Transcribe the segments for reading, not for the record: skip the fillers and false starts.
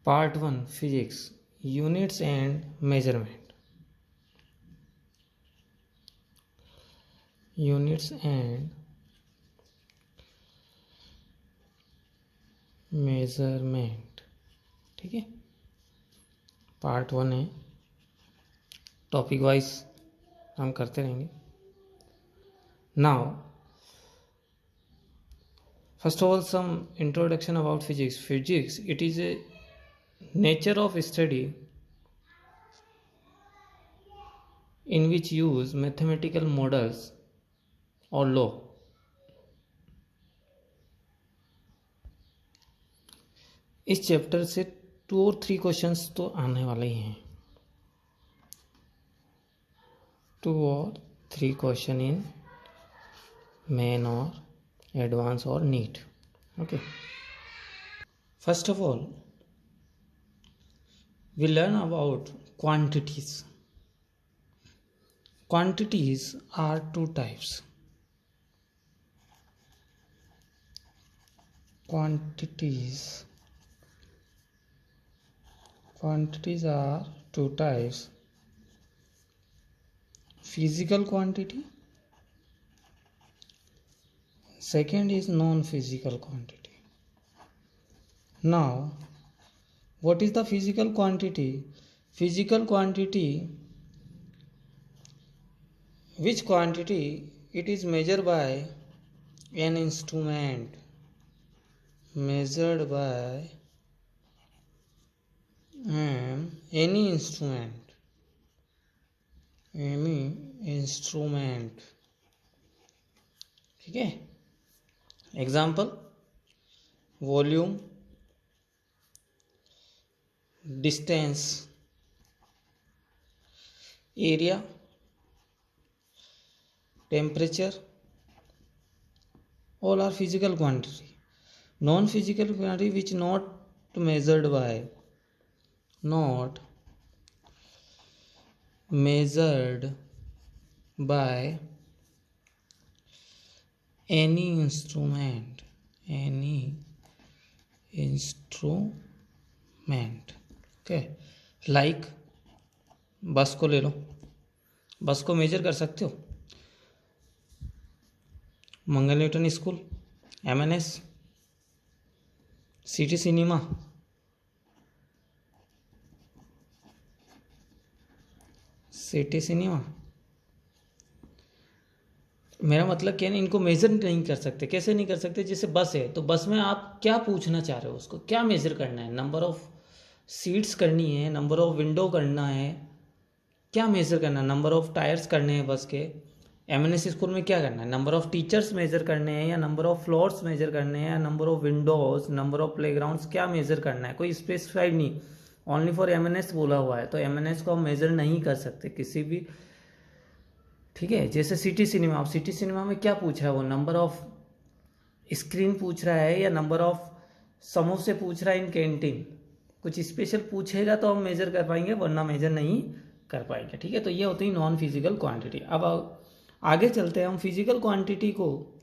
Part 1 Physics Units and Measurement. Units and Measurement. ठीक है, part 1 है, टॉपिक वाइज हम करते रहेंगे. Now first of all, some introduction about physics. Physics, it is a nature of study in which use mathematical models or law. इस chapter से 2 और 3 questions तो आने वाले ही हैं. 2 और 3 क्वेश्चन इन मेन और एडवांस और NEET. Okay, first of all we learn about quantities. Quantities are 2 types. Quantities are 2 types. Physical quantity. Second is non-physical quantity. Now, what is the physical quantity? Physical quantity, which quantity it is measured by an instrument, measured by any instrument, ठीक है. Example, volume, distance, area, temperature, all are physical quantity. Non-physical quantity which not measured by any instrument. Okay, like बस को ले लो. बस को major कर सकते हो. Mangal Newton school, MNS, city cinema, मेरा मतलब क्या है, इनको मेजर नहीं कर सकते. कैसे नहीं कर सकते? जैसे बस है, तो बस में आप क्या पूछना चाह रहे हो, उसको क्या मेजर करना है? नंबर ऑफ सीट्स करनी है, नंबर ऑफ विंडो करना है, क्या मेजर करना है? नंबर ऑफ टायर्स करने हैं बस के. MNS स्कूल में क्या करना है? नंबर ऑफ टीचर्स मेजर करने हैं, या नंबर ऑफ फ्लोर्स मेजर करने हैं, या number of Windows, number of playgrounds, क्या मेजर करना है? कोई स्पेसिफाइड नहीं, ओनली फॉर MNS बोला हुआ है. तो MNS को हम मेजर नहीं कर सकते किसी भी. ठीक है, जैसे सिटी सिनेमा, अब सिटी सिनेमा में क्या पूछा है? वो नंबर ऑफ स्क्रीन पूछ रहा है, या नंबर ऑफ समोसे पूछ रहा है इन कैंटीन. कुछ स्पेशल पूछेगा तो हम मेजर कर पाएंगे, वरना मेजर नहीं कर पाएंगे. ठीक है, तो ये होती है नॉन फिजिकल क्वांटिटी. अब आगे चलते हैं. हम फिजिकल क्वांटिटी को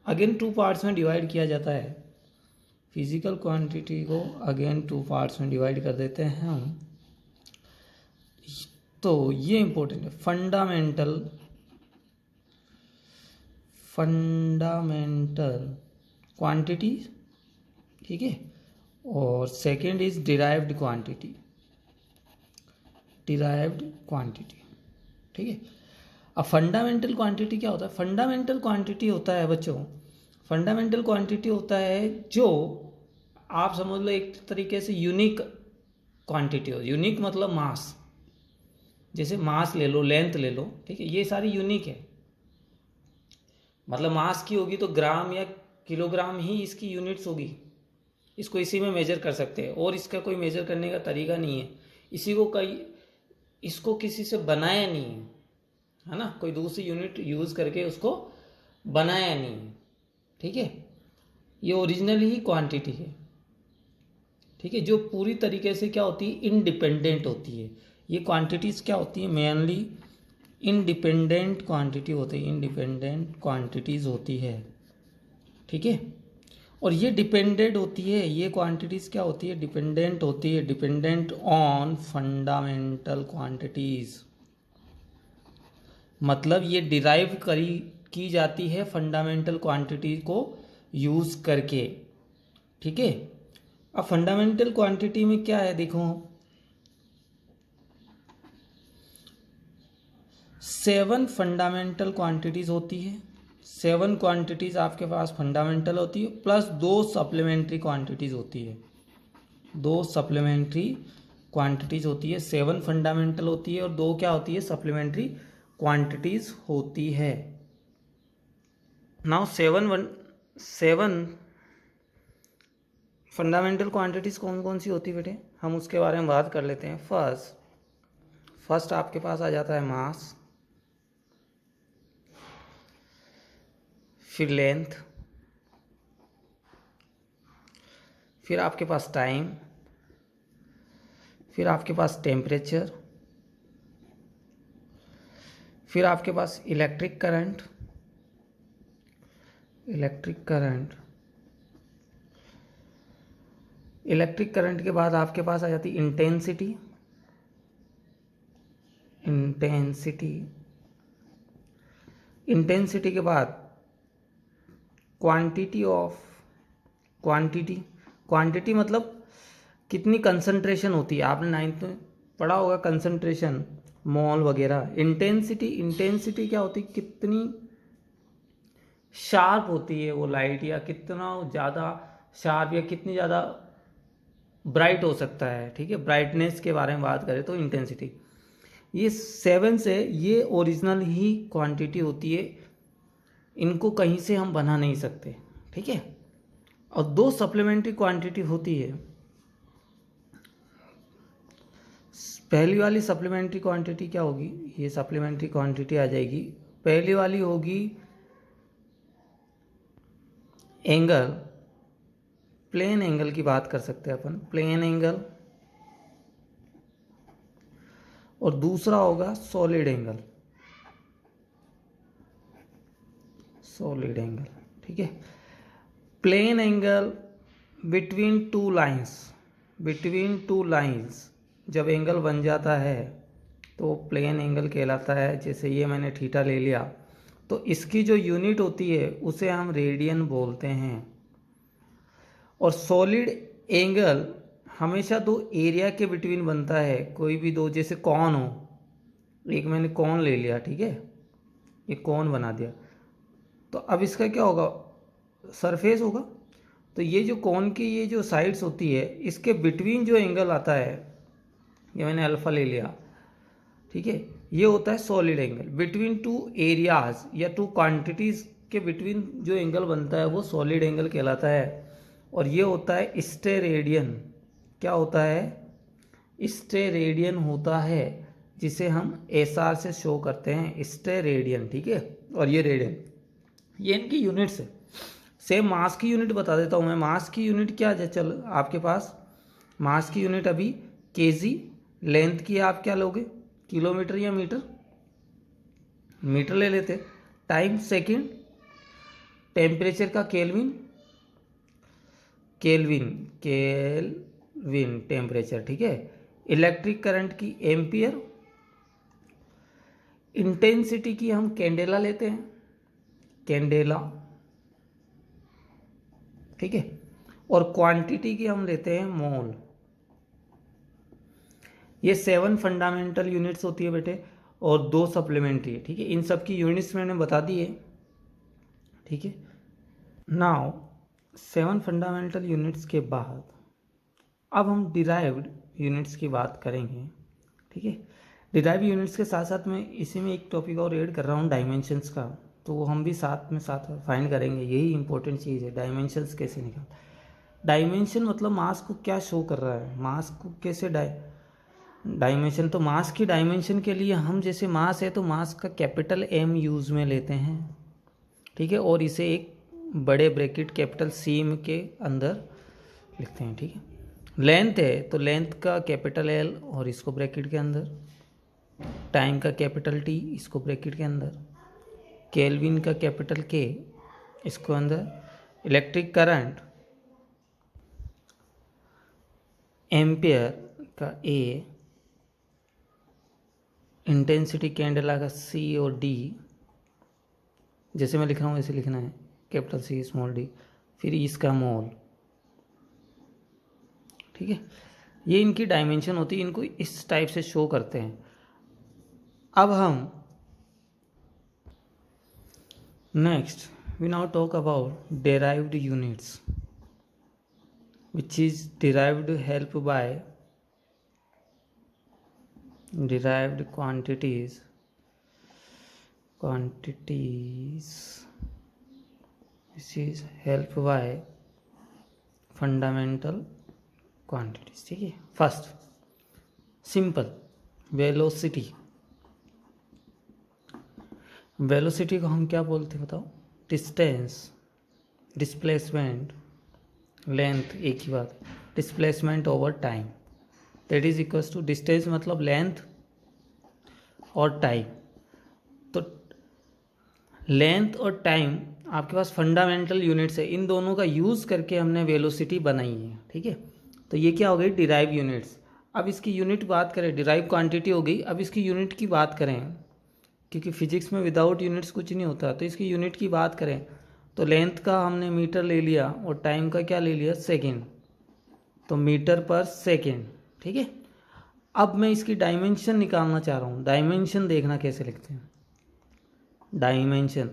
अगेन 2 पार्ट्स में डिवाइड किया जाता है. फिजिकल क्वांटिटी को अगेन 2 पार्ट्स में डिवाइड कर देते हैं हम. तो ये इंपॉर्टेंट है, फंडामेंटल क्वांटिटी. ठीक है, और सेकेंड इज डिराइव्ड क्वांटिटी. ठीक है. अब फंडामेंटल क्वांटिटी क्या होता है? फंडामेंटल क्वांटिटी होता है बच्चों, फंडामेंटल क्वांटिटी होता है जो आप समझ लो एक तरीके से यूनिक क्वांटिटी हो. यूनिक मतलब मास, जैसे मास ले लो, लेंथ ले लो. ठीक है, ये सारी यूनिक है. मतलब मास की होगी तो ग्राम या किलोग्राम ही इसकी यूनिट्स होगी. इसको इसी में मेजर कर सकते हैं, और इसका कोई मेजर करने का तरीका नहीं है. इसको किसी से बनाया नहीं है ना, कोई दूसरी यूनिट यूज करके उसको बनाया नहीं है. ठीक है, ये ओरिजिनल ही क्वांटिटी है. ठीक है, जो पूरी तरीके से क्या होती है, इंडिपेंडेंट होती है. ये क्वांटिटीज क्या होती है? मेनली इंडिपेंडेंट क्वांटिटी होती है, इंडिपेंडेंट क्वांटिटीज होती है. ठीक है, और ये डिपेंडेंट होती है, ये क्वांटिटीज़ क्या होती है, डिपेंडेंट होती है, डिपेंडेंट ऑन फंडामेंटल क्वांटिटीज़। मतलब ये डिराइव की जाती है फंडामेंटल क्वांटिटी को यूज़ करके। ठीक है, अब फंडामेंटल क्वांटिटी में क्या है, देखो 7 फंडामेंटल क्वांटिटीज़ होती है। 7 क्वांटिटीज़ आपके पास फंडामेंटल होती है, प्लस 2 सप्लीमेंट्री क्वांटिटीज़ होती है। 2 सप्लीमेंट्री क्वांटिटीज़ होती है। 7 फंडामेंटल होती है और 2 क्या होती है, सप्लीमेंट्री क्वांटिटीज़ होती है। नाउ 7 फंडामेंटल क्वांटिटीज़ कौन कौन सी होती है बेटे, हम उसके बारे में बात कर लेते हैं। फर्स्ट आपके पास आ जाता है मास, फिर लेंथ, फिर आपके पास टाइम, फिर आपके पास टेम्परेचर, फिर आपके पास इलेक्ट्रिक करंट, इलेक्ट्रिक करंट के बाद आपके पास आ जाती इंटेंसिटी, इंटेंसिटी के बाद क्वांटिटी मतलब कितनी कंसंट्रेशन होती है, आपने 9th में पढ़ा होगा कंसंट्रेशन, मोल वगैरह। इंटेंसिटी क्या होती है, कितनी शार्प होती है वो लाइट, या कितना ज़्यादा शार्प या कितनी ज़्यादा ब्राइट हो सकता है। ठीक है, ब्राइटनेस के बारे में बात करें तो इंटेंसिटी। ये 7 से ये ओरिजिनल ही क्वांटिटी होती है, इनको कहीं से हम बना नहीं सकते। ठीक है, और 2 सप्लीमेंट्री क्वांटिटी होती है। पहली वाली सप्लीमेंट्री क्वांटिटी क्या होगी, ये सप्लीमेंट्री क्वांटिटी आ जाएगी। पहली वाली होगी एंगल, प्लेन एंगल की बात कर सकते हैं अपन, प्लेन एंगल। और दूसरा होगा सॉलिड एंगल, ठीक है। Plane angle between two lines जब एंगल बन जाता है तो प्लेन एंगल कहलाता है। जैसे ये मैंने थीटा ले लिया तो इसकी जो यूनिट होती है उसे हम रेडियन बोलते हैं। और सॉलिड एंगल हमेशा 2 एरिया के बिटवीन बनता है, कोई भी 2, जैसे कॉन हो, एक मैंने कॉन ले लिया, ठीक है, ये कॉन बना दिया, तो अब इसका क्या होगा, सरफेस होगा। तो ये जो कॉन की ये जो साइड्स होती है इसके बिटवीन जो एंगल आता है, ये मैंने अल्फा ले लिया, ठीक है, ये होता है सॉलिड एंगल। बिटवीन 2 एरियाज या 2 क्वांटिटीज़ के बिटवीन जो एंगल बनता है वो सॉलिड एंगल कहलाता है। और ये होता है स्टेरेडियन। क्या होता है, स्टेरेडियन होता है, जिसे हम SR से शो करते हैं, स्टेरेडियन, ठीक है। और ये रेडियन, ये इनकी यूनिट्स है। सेम मास की यूनिट बता देता हूँ मैं। मास की यूनिट क्या है, चल आपके पास मास की यूनिट अभी केजी, लेंथ की आप क्या लोगे, किलोमीटर या मीटर, मीटर ले लेते, टाइम सेकंड, टेम्परेचर का केल्विन टेम्परेचर, ठीक है। इलेक्ट्रिक करंट की एम्पियर, इंटेंसिटी की हम कैंडेला लेते हैं, कैंडेला, ठीक है। और क्वांटिटी की हम लेते हैं मोल। ये 7 फंडामेंटल यूनिट्स होती है बेटे और 2 सप्लीमेंट्री है, ठीक है। इन सब की यूनिट्स मैंने बता दी है, ठीक है। नाउ 7 फंडामेंटल यूनिट्स के बाद अब हम डिराइव्ड यूनिट्स की बात करेंगे, ठीक है। डिराइव यूनिट्स के साथ साथ मैं इसी में एक टॉपिक और ऐड कर रहा हूँ, डायमेंशंस का, तो वो हम भी साथ फाइंड करेंगे। यही इंपॉर्टेंट चीज़ है, डायमेंशंस कैसे निकाल। डायमेंशन मतलब मास को क्या शो कर रहा है, मास को कैसे डायमेंशन। तो मास की डायमेंशन के लिए हम, जैसे मास है तो मास का कैपिटल M यूज़ में लेते हैं, ठीक है, और इसे एक बड़े ब्रैकेट कैपिटल C के अंदर लिखते हैं, ठीक है। लेंथ है तो लेंथ का कैपिटल L और इसको ब्रैकेट के अंदर, टाइम का कैपिटल T इसको ब्रैकेट के अंदर, केल्विन का कैपिटल K इसको अंदर, इलेक्ट्रिक करंट एम्पियर का ए, इंटेंसिटी कैंडेला का सी और डी, जैसे मैं लिख रहा हूँ ऐसे लिखना है, कैपिटल सी स्मॉल डी, फिर इसका मोल। ठीक है, ये इनकी डायमेंशन होती है, इनको इस टाइप से शो करते हैं। अब हम next we now talk about derived units which is derived help by derived quantities which is help by fundamental quantities। ठीक है, फर्स्ट सिंपल वेलोसिटी। वेलोसिटी को हम क्या बोलते हैं बताओ? डिस्टेंस, डिस्प्लेसमेंट, लेंथ, एक ही बात, displacement over time, that is equals to distance मतलब लेंथ और टाइम। तो लेंथ और टाइम आपके पास फंडामेंटल यूनिट्स है, इन दोनों का यूज़ करके हमने वेलोसिटी बनाई है। ठीक है, तो ये क्या हो गई? Derive units. अब इसकी यूनिट बात करें, डिराइव क्वांटिटी हो गई, अब इसकी यूनिट की बात करें, क्योंकि फिजिक्स में विदाउट यूनिट्स कुछ नहीं होता, तो इसकी यूनिट की बात करें तो लेंथ का हमने मीटर ले लिया और टाइम का क्या ले लिया? सेकेंड, तो मीटर पर सेकेंड। ठीक है, अब मैं इसकी डायमेंशन निकालना चाह रहा हूँ। डायमेंशन देखना कैसे लिखते हैं। डायमेंशन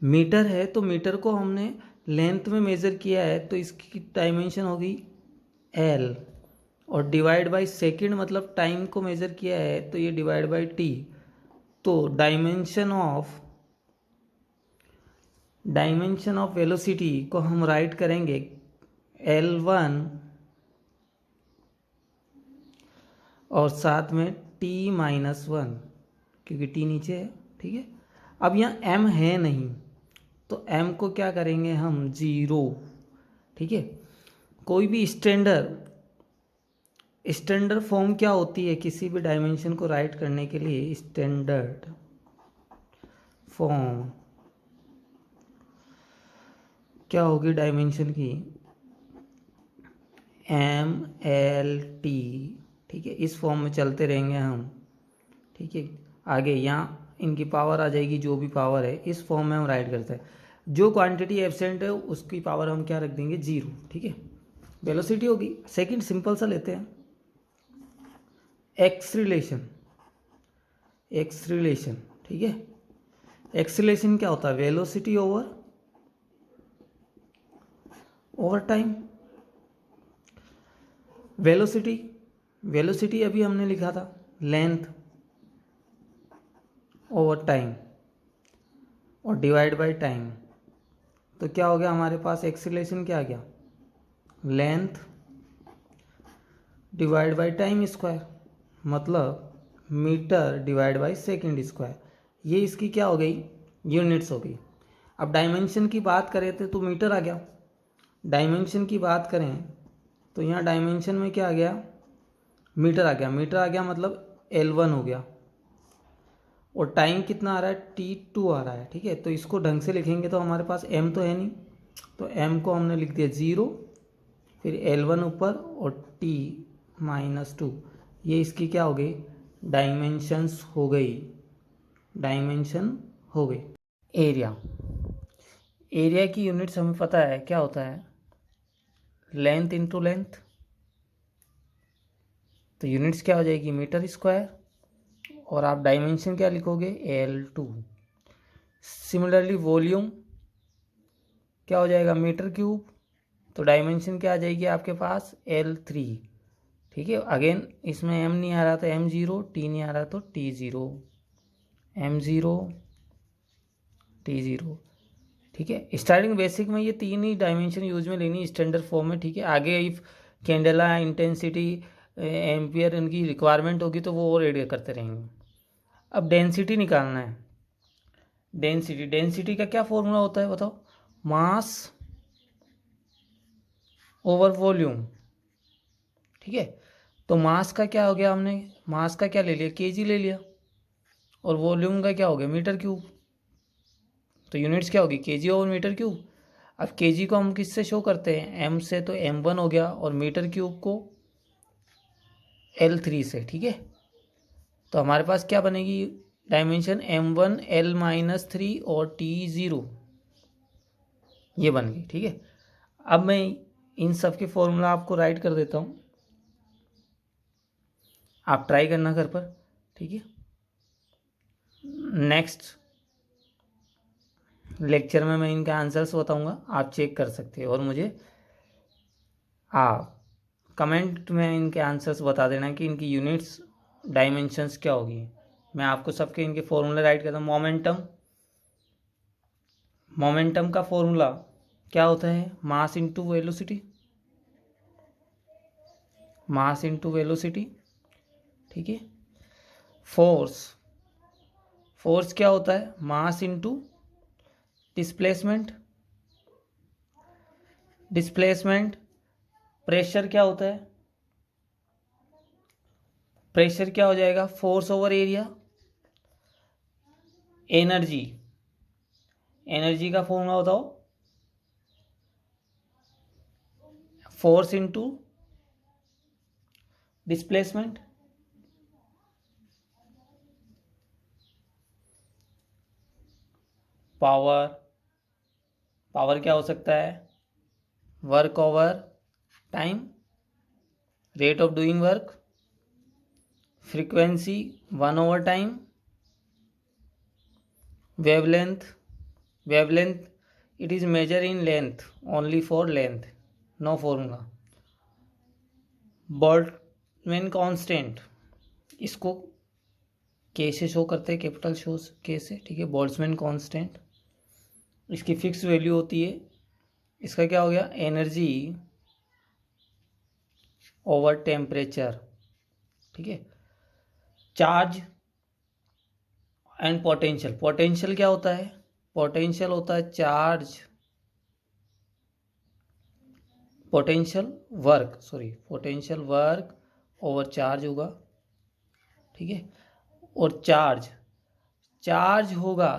मीटर है तो मीटर को हमने लेंथ में मेज़र किया है, तो इसकी डायमेंशन होगी एल, और डिवाइड बाय सेकेंड मतलब टाइम को मेज़र किया है तो ये डिवाइड बाय टी। तो डायमेंशन ऑफ वेलोसिटी को हम राइट करेंगे L1 और साथ में t-1, क्योंकि t नीचे है। ठीक है, अब यहाँ m है नहीं तो m को क्या करेंगे हम? 0। ठीक है, कोई भी स्टैंडर्ड फॉर्म क्या होती है किसी भी डायमेंशन को राइट करने के लिए? स्टैंडर्ड फॉर्म क्या होगी डायमेंशन की? MLT। ठीक है, इस फॉर्म में चलते रहेंगे हम। ठीक है, आगे यहाँ इनकी पावर आ जाएगी, जो भी पावर है इस फॉर्म में हम राइट करते हैं। जो क्वांटिटी एब्सेंट है उसकी पावर हम क्या रख देंगे? 0। ठीक है, वेलोसिटी होगी। सेकंड सिंपल सा लेते हैं, एक्सलेशन। ठीक है, एक्सलेशन क्या होता है? Velocity over time. वेलोसिटी अभी हमने लिखा था लेंथ ओवर टाइम और डिवाइड बाय टाइम, तो क्या हो गया हमारे पास? एक्सीलरेशन क्या आ गया? Length divide by time square, मतलब meter divide by second square. ये इसकी क्या हो गई? यूनिट्स हो गई। अब डायमेंशन की बात करें तो मीटर आ गया। डायमेंशन की बात करें तो यहाँ डायमेंशन में क्या आ गया? मीटर आ गया। मीटर आ गया मतलब L1 हो गया, और टाइम कितना आ रहा है? T2 आ रहा है। ठीक है, तो इसको ढंग से लिखेंगे तो हमारे पास m तो है नहीं, तो m को हमने लिख दिया 0, फिर L1 ऊपर और t-2। ये इसकी क्या हो गई? डायमेंशंस हो गई। एरिया की यूनिट्स हमें पता है क्या होता है? लेंथ इंटू लेंथ, तो यूनिट्स क्या हो जाएगी? मीटर स्क्वायर, और आप डायमेंशन क्या लिखोगे? L2। सिमिलरली वॉल्यूम क्या हो जाएगा? मीटर क्यूब, तो डायमेंशन क्या आ जाएगी आपके पास? L3। ठीक है, अगेन इसमें m नहीं आ रहा तो m0, t नहीं आ रहा तो t0, m0 t0। ठीक है, स्टार्टिंग बेसिक में ये 3 ही डायमेंशन यूज में लेनी स्टैंडर्ड फॉर्म में। ठीक है, आगे इफ कैंडेला, इंटेंसिटी, एम्पियर इनकी रिक्वायरमेंट होगी तो वो और एड करते रहेंगे। अब डेंसिटी निकालना है। डेंसिटी का क्या फॉर्मूला होता है बताओ? मास ओवर वॉल्यूम। ठीक है, तो मास का क्या हो गया? हमने मास का क्या ले लिया? kg ले लिया, और वॉल्यूम का क्या हो गया? Metre cube. तो यूनिट्स क्या होगी? kg over metre cube. अब केजी को हम किससे शो करते हैं, एम से, तो m1 हो गया, और मीटर क्यूब को L3 से, ठीक है। तो हमारे पास क्या बनेगी डायमेंशन, m1 L-3 और T0, ये बन गई, ठीक है। अब मैं इन सब के फॉर्मूला आपको राइट कर देता हूँ, आप ट्राई करना घर पर, ठीक है। नेक्स्ट लेक्चर में मैं इनके आंसर्स बताऊंगा, आप चेक कर सकते हैं, और मुझे आप कमेंट में इनके आंसर्स बता देना कि इनकी यूनिट्स डायमेंशंस क्या होगी। मैं आपको सबके इनके फॉर्मूला राइट करता हूँ। मोमेंटम का फॉर्मूला क्या होता है, mass into velocity, mass into velocity, ठीक है। फोर्स क्या होता है, मास इनटू डिस्प्लेसमेंट, प्रेशर क्या होता है, प्रेशर क्या हो जाएगा, फोर्स ओवर एरिया। एनर्जी का फॉर्मूला बताओ, फोर्स इनटू डिस्प्लेसमेंट। पावर क्या हो सकता है, work over time, rate of doing work, frequency 1 over time, wavelength it is measure in length, only for length, no formula. Boltzmann constant, इसको के से show करते हैं, कैपिटल शो के से, ठीक है। बोल्ट्जमैन कांस्टेंट, इसकी फिक्स वैल्यू होती है। इसका क्या हो गया, एनर्जी ओवर टेम्परेचर, ठीक है। चार्ज एंड पोटेंशियल क्या होता है, पोटेंशियल होता है charge, potential work over charge होगा, ठीक है। और चार्ज होगा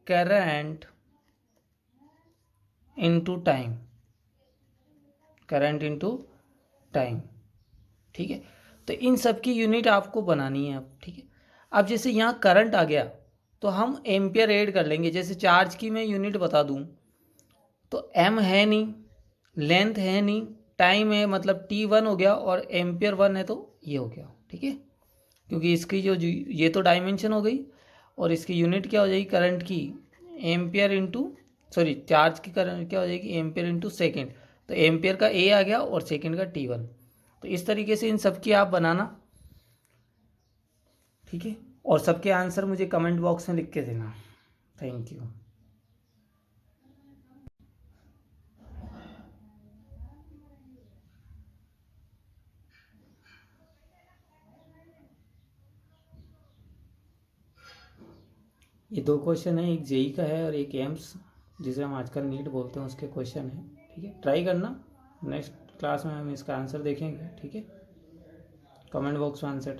करंट इनटू टाइम, ठीक है। तो इन सब की यूनिट आपको बनानी है अब, ठीक है। अब जैसे यहाँ करंट आ गया तो हम एम्पियर ऐड कर लेंगे। जैसे चार्ज की मैं यूनिट बता दूँ तो एम है नहीं, लेंथ है नहीं, टाइम है, मतलब T1 हो गया, और एम्पियर 1 है तो ये हो गया, ठीक है। क्योंकि इसकी जो ये तो डायमेंशन हो गई, और इसकी यूनिट क्या हो जाएगी करंट की, एम्पियर इंटू चार्ज की करंट क्या हो जाएगी, एम्पियर इंटू सेकेंड। तो एम्पियर का ए आ गया और सेकेंड का T1। तो इस तरीके से इन सब की आप बनाना, ठीक है। और सबके आंसर मुझे कमेंट बॉक्स में लिख के देना। Thank you. ये 2 क्वेश्चन है, एक जेई का है और एक एम्स जिसे हम आजकल नीट बोलते हैं उसके क्वेश्चन है, ठीक है। ट्राई करना, नेक्स्ट क्लास में हम इसका आंसर देखेंगे, ठीक है। कमेंट बॉक्स में आंसर